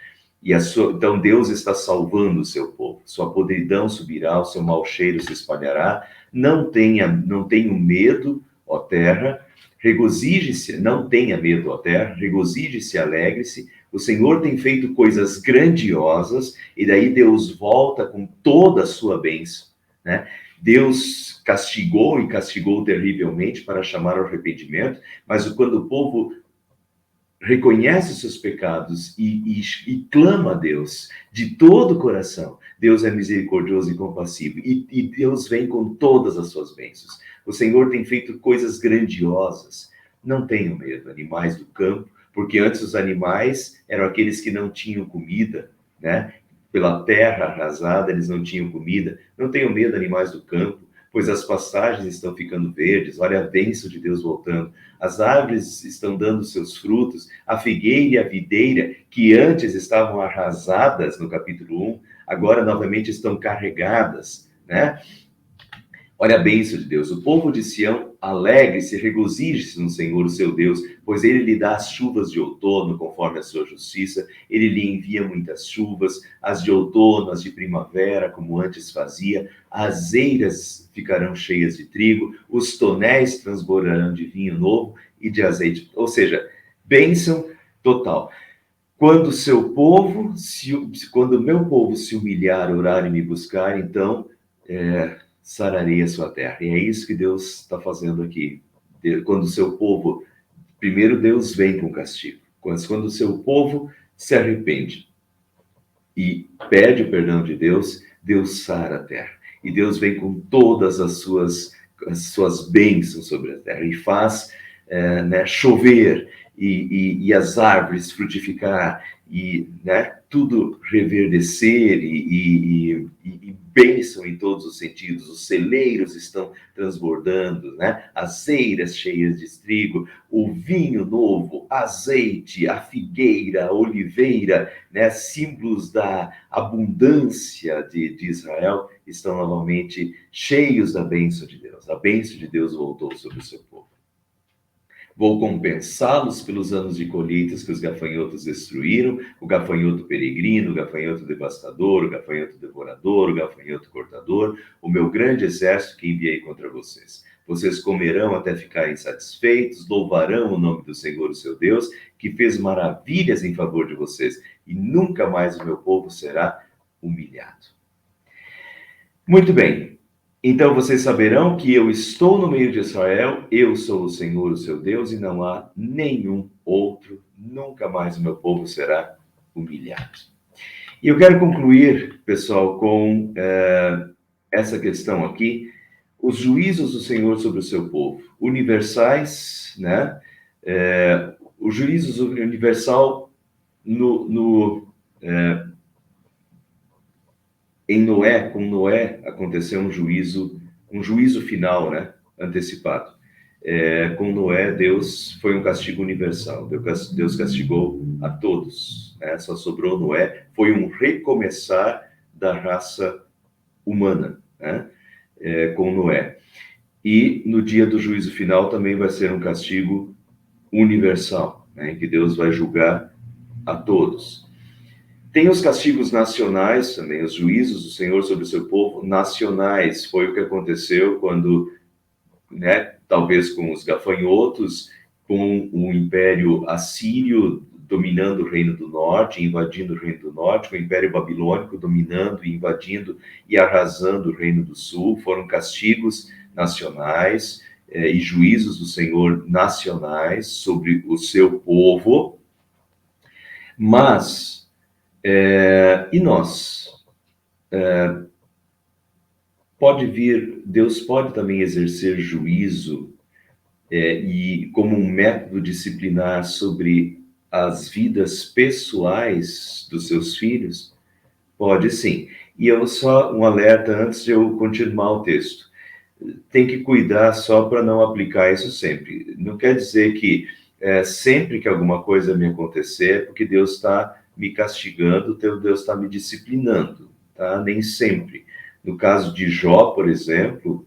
Então Deus está salvando o seu povo. Sua podridão subirá, o seu mau cheiro se espalhará. Não tenha medo, ó terra, regozije-se, não tenha medo, ó terra, regozije-se, alegre-se. O Senhor tem feito coisas grandiosas, e daí Deus volta com toda a sua bênção, né? Deus castigou e castigou terrivelmente para chamar ao arrependimento, mas quando o povo reconhece os seus pecados e clama a Deus de todo o coração, Deus é misericordioso e compassivo, e Deus vem com todas as suas bênçãos. O Senhor tem feito coisas grandiosas. Não tenham medo, animais do campo, porque antes os animais eram aqueles que não tinham comida, né? Pela terra arrasada, eles não tinham comida. Não tenham medo, animais do campo, pois as pastagens estão ficando verdes. Olha a bênção de Deus voltando. As árvores estão dando seus frutos. A figueira e a videira, que antes estavam arrasadas no capítulo 1, agora novamente estão carregadas, né? Olha a bênção de Deus. O povo de Sião alegre-se, regozije-se no Senhor, o seu Deus, pois ele lhe dá as chuvas de outono, conforme a sua justiça. Ele lhe envia muitas chuvas, as de outono, as de primavera, como antes fazia. As eiras ficarão cheias de trigo, os tonéis transbordarão de vinho novo e de azeite. Ou seja, bênção total. Quando o meu povo se humilhar, orar e me buscar, então sararei a sua terra. E é isso que Deus está fazendo aqui. Quando o seu povo, primeiro Deus vem com castigo. Quando o seu povo se arrepende e pede o perdão de Deus, Deus sara a terra. E Deus vem com todas as suas bênçãos sobre a terra e faz chover e as árvores frutificar e tudo reverdecer e bênção em todos os sentidos. Os celeiros estão transbordando, né? As eiras cheias de trigo, o vinho novo, azeite, a figueira, a oliveira, né? Símbolos da abundância de Israel estão novamente cheios da bênção de Deus. A bênção de Deus voltou sobre o seu povo. Vou compensá-los pelos anos de colheitas que os gafanhotos destruíram, o gafanhoto peregrino, o gafanhoto devastador, o gafanhoto devorador, o gafanhoto cortador, o meu grande exército que enviei contra vocês. Vocês comerão até ficarem satisfeitos, louvarão o nome do Senhor, o seu Deus, que fez maravilhas em favor de vocês, e nunca mais o meu povo será humilhado. Muito bem. Então vocês saberão que eu estou no meio de Israel, eu sou o Senhor, o seu Deus, e não há nenhum outro, nunca mais o meu povo será humilhado. E eu quero concluir, pessoal, com essa questão aqui, os juízos do Senhor sobre o seu povo, universais, né? O juízo universal em Noé, com Noé aconteceu um juízo final, né, antecipado. Com Noé, Deus foi um castigo universal. Deus castigou a todos, né? Só sobrou Noé. Foi um recomeçar da raça humana, né? Com Noé. E no dia do juízo final também vai ser um castigo universal, né, em que Deus vai julgar a todos. Tem os castigos nacionais também, os juízos do Senhor sobre o seu povo nacionais. Foi o que aconteceu quando, né, talvez com os gafanhotos, com o Império Assírio dominando o Reino do Norte, invadindo o Reino do Norte, o Império Babilônico dominando, invadindo e arrasando o Reino do Sul. Foram castigos nacionais e juízos do Senhor nacionais sobre o seu povo. Mas, e nós? Deus pode também exercer juízo e como um método disciplinar sobre as vidas pessoais dos seus filhos? Pode sim. E eu só um alerta antes de eu continuar o texto. Tem que cuidar só para não aplicar isso sempre. Não quer dizer que sempre que alguma coisa me acontecer é porque Deus está me castigando, Deus está me disciplinando, tá? Nem sempre. No caso de Jó, por exemplo,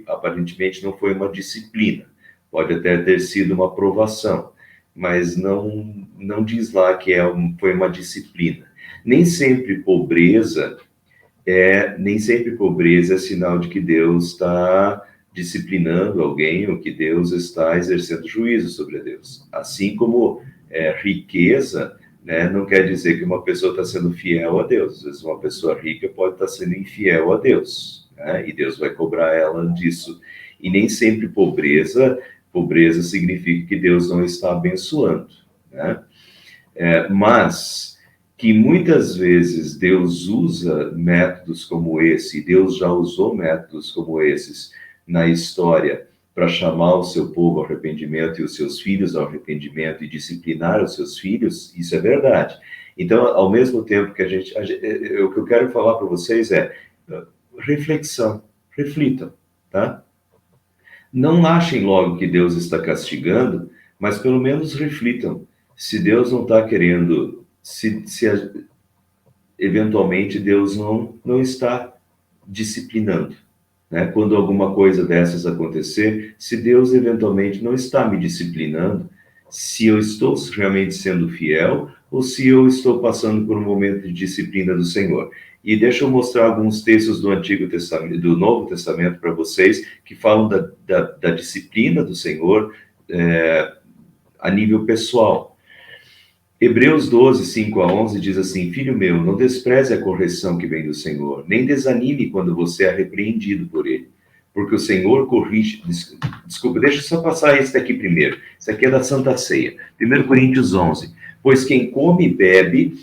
aparentemente não foi uma disciplina. Pode até ter sido uma provação, mas não diz lá que foi uma disciplina. Nem sempre pobreza é sinal de que Deus está disciplinando alguém ou que Deus está exercendo juízo sobre Deus. Assim como riqueza, né, não quer dizer que uma pessoa está sendo fiel a Deus. Às vezes uma pessoa rica pode estar sendo infiel a Deus, né, e Deus vai cobrar ela disso. E nem sempre pobreza significa que Deus não está abençoando, né? Mas que muitas vezes Deus usa métodos como esse, Deus já usou métodos como esses na história para chamar o seu povo ao arrependimento e os seus filhos ao arrependimento e disciplinar os seus filhos, isso é verdade. Então, ao mesmo tempo que o que eu quero falar para vocês reflexão, reflitam, tá? Não achem logo que Deus está castigando, mas pelo menos reflitam. Se Deus não está querendo, eventualmente Deus não está disciplinando, né? Quando alguma coisa dessas acontecer, se Deus eventualmente não está me disciplinando, se eu estou realmente sendo fiel ou se eu estou passando por um momento de disciplina do Senhor. E deixa eu mostrar alguns textos do Antigo Testamento, do Novo Testamento para vocês, que falam da disciplina do Senhor a nível pessoal. Hebreus 12, 5-11 diz assim: Filho meu, não despreze a correção que vem do Senhor, nem desanime quando você é repreendido por ele. Porque o Senhor corrige... Desculpa, deixa eu só passar esse daqui primeiro. Isso aqui é da Santa Ceia. 1 Coríntios 11. Pois quem come e bebe,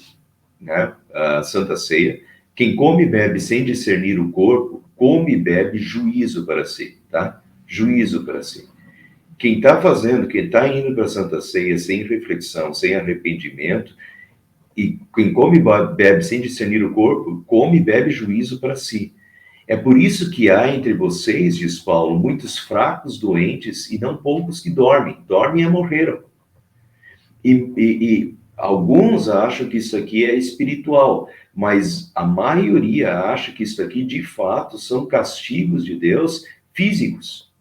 né, a Santa Ceia, quem come e bebe sem discernir o corpo, come e bebe juízo para si, tá? Juízo para si. Quem está indo para a Santa Ceia sem reflexão, sem arrependimento, e quem come e bebe sem discernir o corpo, come e bebe juízo para si. É por isso que há entre vocês, diz Paulo, muitos fracos, doentes, e não poucos que dormem. Dormem e morreram. E alguns acham que isso aqui é espiritual, mas a maioria acha que isso aqui, de fato, são castigos de Deus físicos.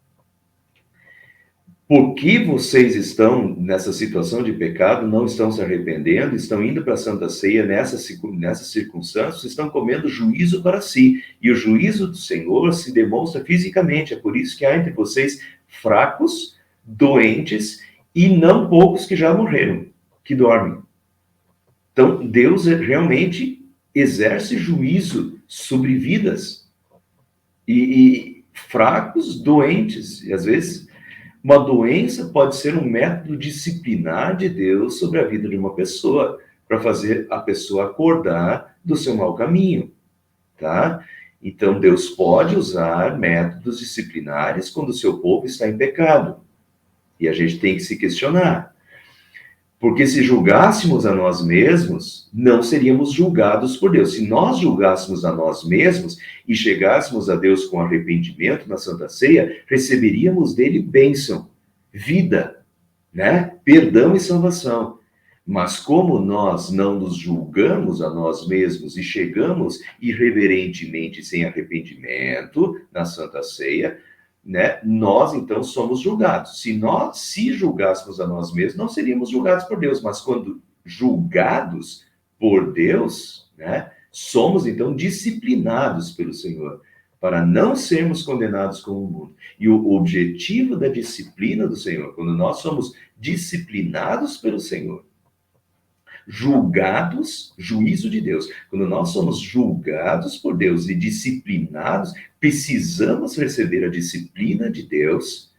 Por que vocês estão nessa situação de pecado, não estão se arrependendo, estão indo para a Santa Ceia nessas circunstâncias, estão comendo juízo para si. E o juízo do Senhor se demonstra fisicamente. É por isso que há entre vocês fracos, doentes e não poucos que já morreram, que dormem. Então, Deus realmente exerce juízo sobre vidas. E fracos, doentes, e às vezes... Uma doença pode ser um método disciplinar de Deus sobre a vida de uma pessoa, para fazer a pessoa acordar do seu mau caminho, tá? Então, Deus pode usar métodos disciplinares quando o seu povo está em pecado. E a gente tem que se questionar. Porque se julgássemos a nós mesmos, não seríamos julgados por Deus. Se nós julgássemos a nós mesmos e chegássemos a Deus com arrependimento na Santa Ceia, receberíamos dele bênção, vida, né? Perdão e salvação. Mas como nós não nos julgamos a nós mesmos e chegamos irreverentemente sem arrependimento na Santa Ceia, né, nós então somos julgados. Se nós julgássemos a nós mesmos, não seríamos julgados por Deus, mas quando julgados por Deus, né, somos então disciplinados pelo Senhor, para não sermos condenados como o mundo. E o objetivo da disciplina do Senhor, quando nós somos disciplinados pelo Senhor, julgados, juízo de Deus. Quando nós somos julgados por Deus e disciplinados, precisamos receber a disciplina de Deus,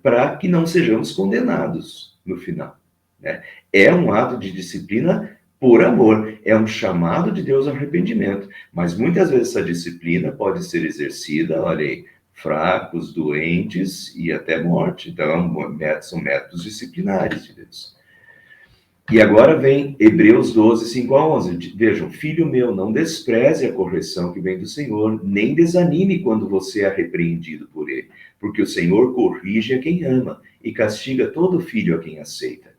para que não sejamos condenados no final, né? É um ato de disciplina por amor, é um chamado de Deus ao arrependimento, mas muitas vezes essa disciplina pode ser exercida, olha aí, fracos, doentes e até morte. Então, são métodos disciplinares de Deus. E agora vem Hebreus 12, 5 a 11. Vejam, filho meu, não despreze a correção que vem do Senhor, nem desanime quando você é repreendido por ele, porque o Senhor corrige a quem ama e castiga todo filho a quem aceita.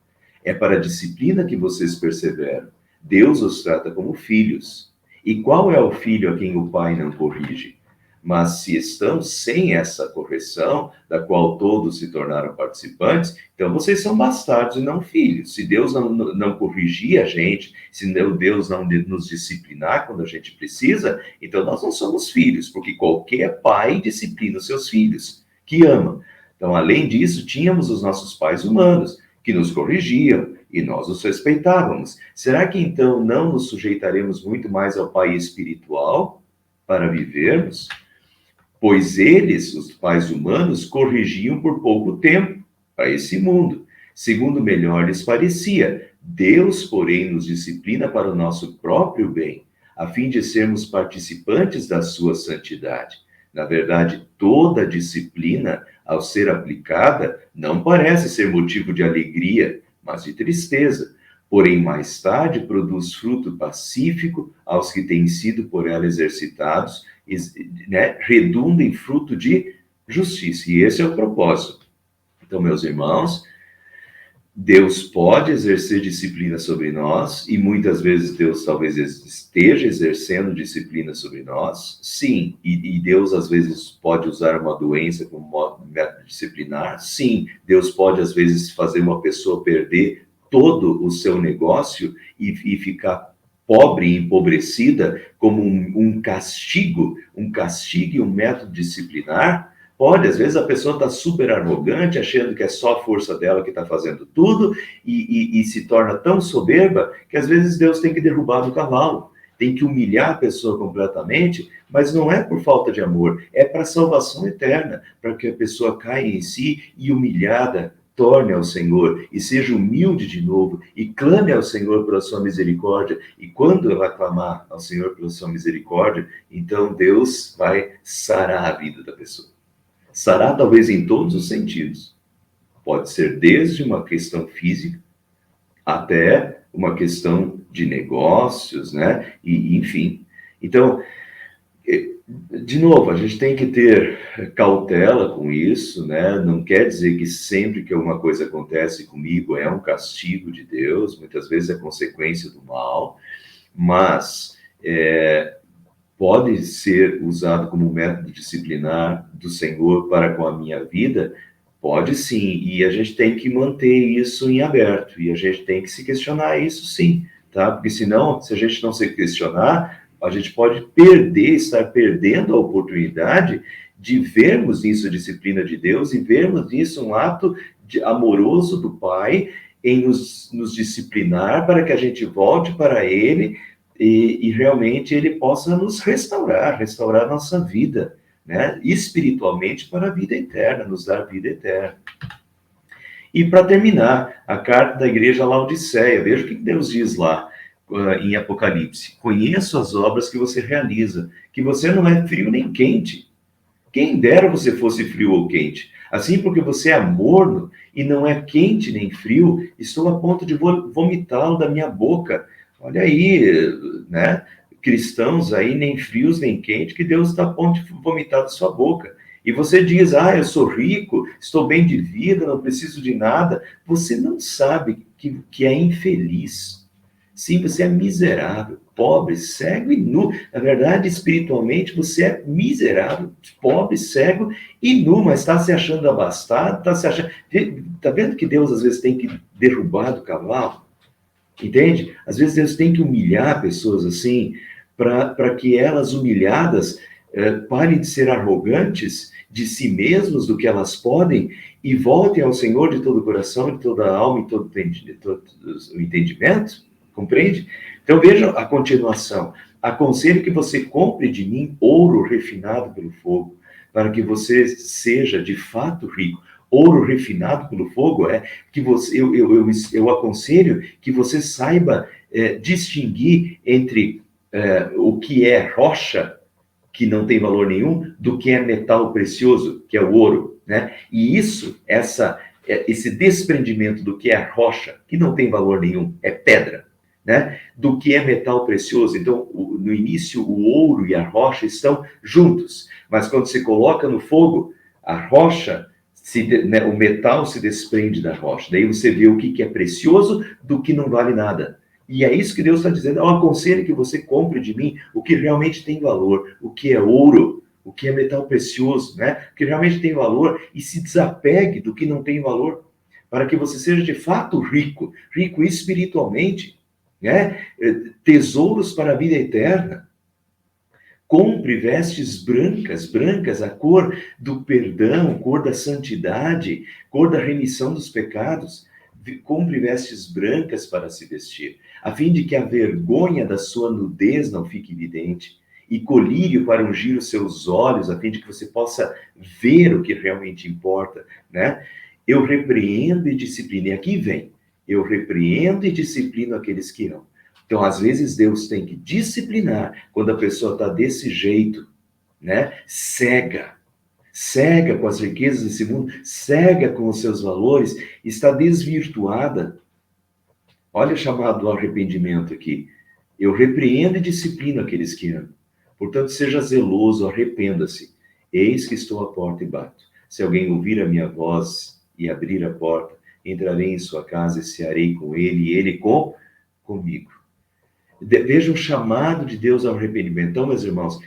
É para a disciplina que vocês perseveram. Deus os trata como filhos. E qual é o filho a quem o pai não corrige? Mas se estão sem essa correção, da qual todos se tornaram participantes, então vocês são bastardos e não filhos. Se Deus não corrigir a gente, se Deus não nos disciplinar quando a gente precisa, então nós não somos filhos, porque qualquer pai disciplina os seus filhos, que ama. Então, além disso, tínhamos os nossos pais humanos, que nos corrigiam, e nós os respeitávamos. Será que então não nos sujeitaremos muito mais ao Pai espiritual para vivermos? Pois eles, os pais humanos, corrigiam por pouco tempo a esse mundo, segundo melhor lhes parecia. Deus, porém, nos disciplina para o nosso próprio bem, a fim de sermos participantes da sua santidade. Na verdade, toda disciplina, ao ser aplicada, não parece ser motivo de alegria, mas de tristeza. Porém, mais tarde, produz fruto pacífico aos que têm sido por ela exercitados, né? Redunda em fruto de justiça. E esse é o propósito. Então, meus irmãos, Deus pode exercer disciplina sobre nós, e muitas vezes Deus talvez esteja exercendo disciplina sobre nós, sim, e Deus às vezes pode usar uma doença como método disciplinar, sim, Deus pode às vezes fazer uma pessoa perder todo o seu negócio e ficar pobre e empobrecida como um castigo e um método disciplinar. Pode, às vezes a pessoa está super arrogante, achando que é só a força dela que está fazendo tudo, e se torna tão soberba que às vezes Deus tem que derrubar do cavalo, tem que humilhar a pessoa completamente, mas não é por falta de amor, é para a salvação eterna, para que a pessoa caia em si e humilhada torne ao Senhor e seja humilde de novo e clame ao Senhor pela sua misericórdia. E quando ela clamar ao Senhor pela sua misericórdia, então Deus vai sarar a vida da pessoa. Sarar talvez em todos os sentidos. Pode ser desde uma questão física até uma questão de negócios, né? E, enfim. Então, de novo, a gente tem que ter cautela com isso, né? Não quer dizer que sempre que alguma coisa acontece comigo é um castigo de Deus, muitas vezes é consequência do mal, mas pode ser usado como método disciplinar do Senhor para com a minha vida? Pode sim, e a gente tem que manter isso em aberto, e a gente tem que se questionar isso sim, tá? Porque senão, se a gente não se questionar, a gente pode estar perdendo a oportunidade de vermos nisso a disciplina de Deus e vermos nisso um ato amoroso do Pai em nos disciplinar para que a gente volte para Ele e realmente Ele possa nos restaurar a nossa vida, né? Espiritualmente para a vida eterna, nos dar vida eterna. E para terminar, a carta da igreja Laodiceia, veja o que Deus diz lá em Apocalipse: conheço as obras que você realiza, que você não é frio nem quente. Quem dera você fosse frio ou quente. Assim, porque você é morno e não é quente nem frio, estou a ponto de vomitá-lo da minha boca. Olha aí, né? Cristãos aí, nem frios nem quentes, que Deus está a ponto de vomitar da sua boca. E você diz: eu sou rico, estou bem de vida, não preciso de nada. Você não sabe que é infeliz. Sim, você é miserável, pobre, cego e nu. Na verdade, espiritualmente, você é miserável, pobre, cego e nu, mas está se achando abastado, está se achando... Está vendo que Deus, às vezes, tem que derrubar do cavalo? Entende? Às vezes, Deus tem que humilhar pessoas assim, para que elas, humilhadas, Parem de ser arrogantes de si mesmos, do que elas podem, e voltem ao Senhor de todo o coração, de toda a alma e todo o entendimento. Compreende? Então veja a continuação. Aconselho que você compre de mim ouro refinado pelo fogo, para que você seja de fato rico. Ouro refinado pelo fogo é que eu aconselho que você saiba distinguir entre o que é rocha, que não tem valor nenhum, do que é metal precioso, que é o ouro, né? E esse desprendimento do que é rocha, que não tem valor nenhum, é pedra, né? Do que é metal precioso. Então, no início, o ouro e a rocha estão juntos, mas quando se coloca no fogo, a rocha, o metal se desprende da rocha. Daí você vê o que é precioso do que não vale nada. E é isso que Deus está dizendo. Eu aconselho que você compre de mim o que realmente tem valor, o que é ouro, o que é metal precioso, né? O que realmente tem valor, e se desapegue do que não tem valor, para que você seja de fato rico, rico espiritualmente, né? Tesouros para a vida eterna. Compre vestes brancas, brancas, a cor do perdão, cor da santidade, cor da remissão dos pecados. Compre vestes brancas para se vestir, a fim de que a vergonha da sua nudez não fique evidente, e colírio para ungir os seus olhos, a fim de que você possa ver o que realmente importa, né? Eu repreendo e disciplino, e aqui vem, eu repreendo e disciplino aqueles que amam. Então, às vezes, Deus tem que disciplinar quando a pessoa está desse jeito, né? Cega com as riquezas desse mundo, cega com os seus valores, está desvirtuada. Olha o chamado ao arrependimento aqui. Eu repreendo e disciplino aqueles que amam. Portanto, seja zeloso, arrependa-se. Eis que estou à porta e bato. Se alguém ouvir a minha voz e abrir a porta, entrarei em sua casa e cearei com ele, e ele comigo. Veja o chamado de Deus ao arrependimento. Então, meus irmãos,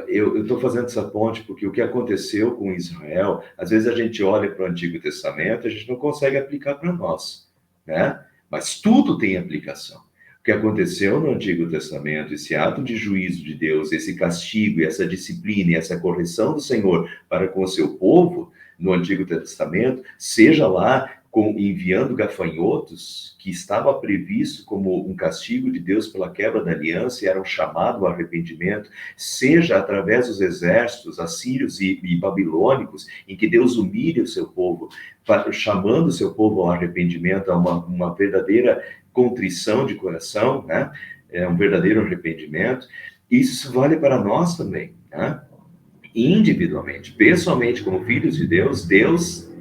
eu estou fazendo essa ponte porque o que aconteceu com Israel, às vezes a gente olha para o Antigo Testamento, a gente não consegue aplicar para nós, né? Mas tudo tem aplicação. O que aconteceu no Antigo Testamento, esse ato de juízo de Deus, esse castigo, essa disciplina e essa correção do Senhor para com o seu povo no Antigo Testamento, seja lá enviando gafanhotos, que estava previsto como um castigo de Deus pela quebra da aliança, e era um chamado ao arrependimento, seja através dos exércitos assírios e babilônicos, em que Deus humilha o seu povo, chamando o seu povo ao arrependimento, a uma verdadeira contrição de coração, né? Um verdadeiro arrependimento. Isso vale para nós também, né? Individualmente, pessoalmente, como filhos de Deus, Deus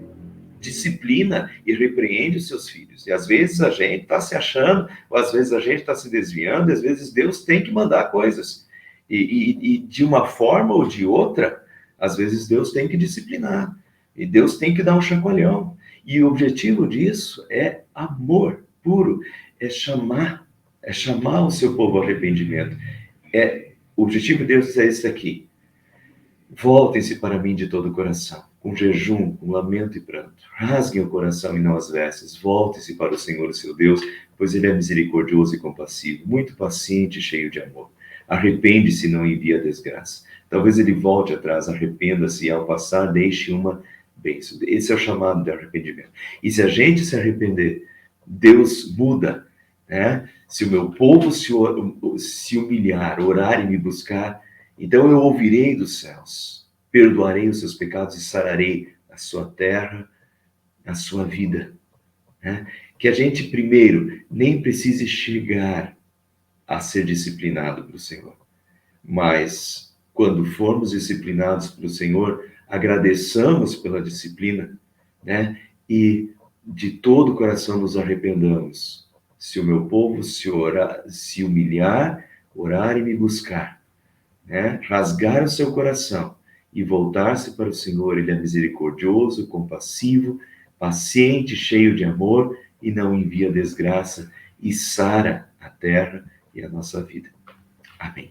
disciplina e repreende os seus filhos. E às vezes a gente está se achando, ou às vezes a gente está se desviando, e às vezes Deus tem que mandar coisas. E de uma forma ou de outra, às vezes Deus tem que disciplinar. E Deus tem que dar um chacoalhão. E o objetivo disso é amor puro, é chamar o seu povo ao arrependimento. O objetivo de Deus é esse aqui. Voltem-se para mim de todo o coração, com jejum, com lamento e pranto. Rasguem o coração e não as vestes. Voltem-se para o Senhor, o seu Deus, pois ele é misericordioso e compassivo, muito paciente e cheio de amor. Arrepende-se e não envia desgraça. Talvez ele volte atrás, arrependa-se e ao passar deixe uma bênção. Esse é o chamado de arrependimento. E se a gente se arrepender, Deus muda, né? Se o meu povo se humilhar, orar e me buscar, então eu ouvirei dos céus, perdoarei os seus pecados e sararei a sua terra, a sua vida. Né? Que a gente, primeiro, nem precise chegar a ser disciplinado pelo Senhor. Mas, quando formos disciplinados pelo Senhor, agradeçamos pela disciplina, né? E de todo o coração nos arrependamos. Se o meu povo se humilhar, orar e me buscar, né? Rasgar o seu coração e voltar-se para o Senhor, ele é misericordioso, compassivo, paciente, cheio de amor e não envia desgraça, e sara a terra e a nossa vida. Amém.